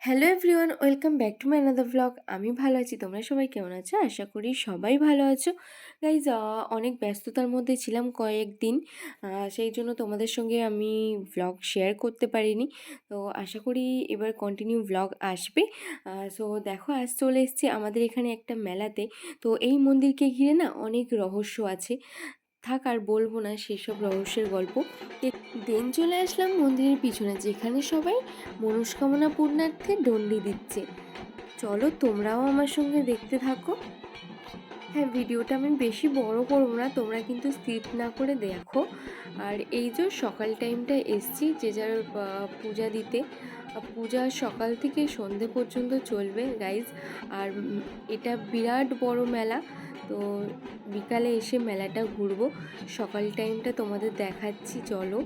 Hello everyone, welcome back to my another vlog. আমি ভালো আছি, তোমরা সবাই কেমন আছো? আশা করি সবাই ভালো আছো। গাইজ, অনেক ব্যস্ততার মধ্যে ছিলাম কয়েকদিন, সেই জন্য তোমাদের সঙ্গে আমি ভ্লগ শেয়ার করতে পারিনি। তো আশা করি এবার কন্টিনিউ ভ্লগ আসবে। সো দেখো, আজ চলে এসেছি আমাদের এখানে একটা মেলাতে। তো এই মন্দিরকে ঘিরে না অনেক রহস্য আছে, থাক আর বলবো না সেসব রহস্যের গল্প। দেন চলে আসলাম মন্দিরের পিছনে, যেখানে সবাই মনস্কামনা পূর্ণার্থে ডন্ডি দিচ্ছে। চলো তোমরাও আমার সঙ্গে দেখতে থাকো। হ্যাঁ, ভিডিওটা আমি বেশি বড় করবো না, তোমরা কিন্তু স্কিপ না করে দেখো। আর এই যে সকাল টাইমটা এসছি যে যার পূজা দিতে। পূজা সকাল থেকে সন্ধে পর্যন্ত চলবে গাইজ। আর এটা বিরাট বড় মেলা। তো বিকালে এসে মেলাটা ঘুরবো, সকাল টাইমটা তোমাদের দেখাচ্ছি, চলো।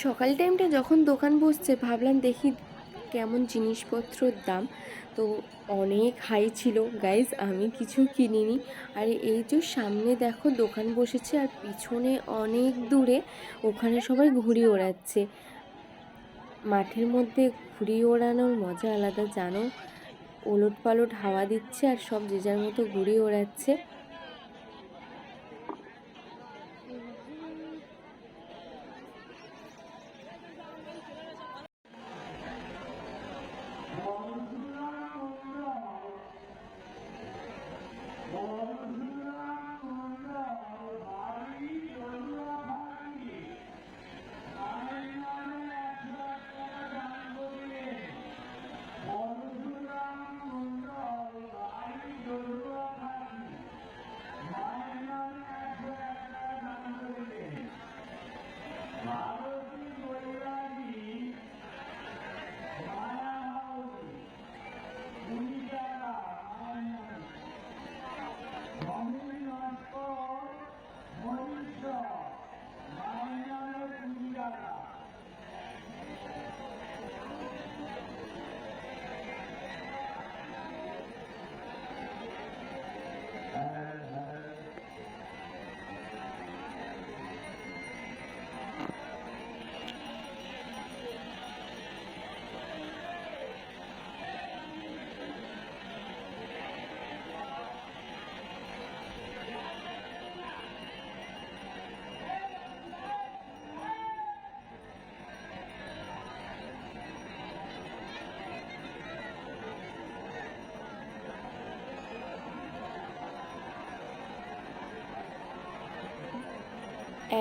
সকাল টাইমটা যখন দোকান বসছে, ভাবলাম দেখি কেমন জিনিসপত্রর দাম। তো অনেক হাই ছিল গাইজ, আমি কিছু কিনিনি। আর এই যে সামনে দেখো দোকান বসেছে, আর পিছনে অনেক দূরে ওখানে সবাই ঘুড়ি ওড়াচ্ছে। মাঠের মধ্যে ঘুড়ি ওড়ানোর মজা আলাদা, জানো। ওলট পালট হাওয়া দিচ্ছে আর সব যে যার মতো ঘুড়ি ওড়াচ্ছে।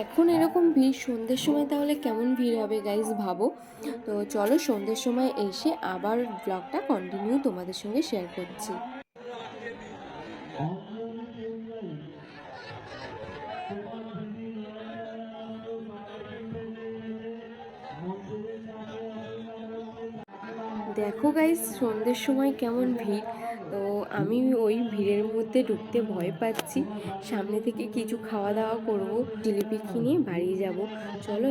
এখন এরকম ভিড়, সন্ধ্যের সময় তাহলে কেমন ভিড় হবে গাইজ ভাবো। তো চলো সন্ধ্যের সময় এসে আবার ব্লগটা কন্টিনিউ তোমাদের সঙ্গে শেয়ার করছি। দেখো গাইজ সন্ধ্যের সময় কেমন ভিড়। তো আমি ওই ভিড়ের মধ্যে ঢুকতে ভয় পাচ্ছি। সামনে থেকে কিছু খাওয়া দাওয়া করব, জিলিপি কিনে বাড়ি যাব। চলো।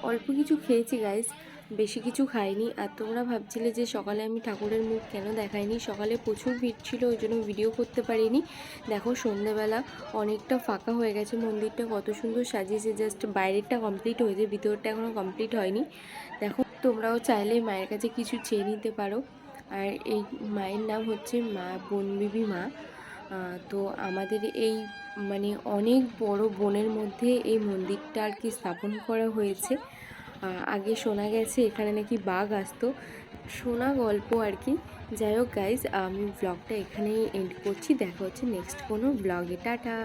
অল্প কিছু খেয়েছি গাইস, বেশি কিছু খাইনি। আর তোমরা ভাবছিলে যে সকালে আমি ঠাকুরের মুখ কেন দেখাইনি, সকালে প্রচুর ভিড় ছিল ওই জন্য ভিডিও করতে পারিনি। দেখো সন্ধ্যেবেলা অনেকটা ফাঁকা হয়ে গেছে, মন্দিরটা কত সুন্দর সাজিয়েছে, জাস্ট বাইরেরটা কমপ্লিট হয়েছে, ভিতরটা এখনও কমপ্লিট হয়নি। দেখো তোমরাও চাইলে মায়ের কাছে কিছু চেয়ে নিতে পারো। আর এই মায়ের নাম হচ্ছে মা বনবিবি মা। তো আমাদের এই মানে অনেক বড় বনের মধ্যে এই মন্দিরটা আর কি স্থাপন করা হয়েছে। আগে শোনা গেছে এখানে নাকি বাঘ আসতো, শোনা গল্প আর কি। যাই হোক গাইজ, আমি ব্লগটা এখানেই এন্ড করছি, দেখা হচ্ছে নেক্সট কোনো ব্লগে, টাটা।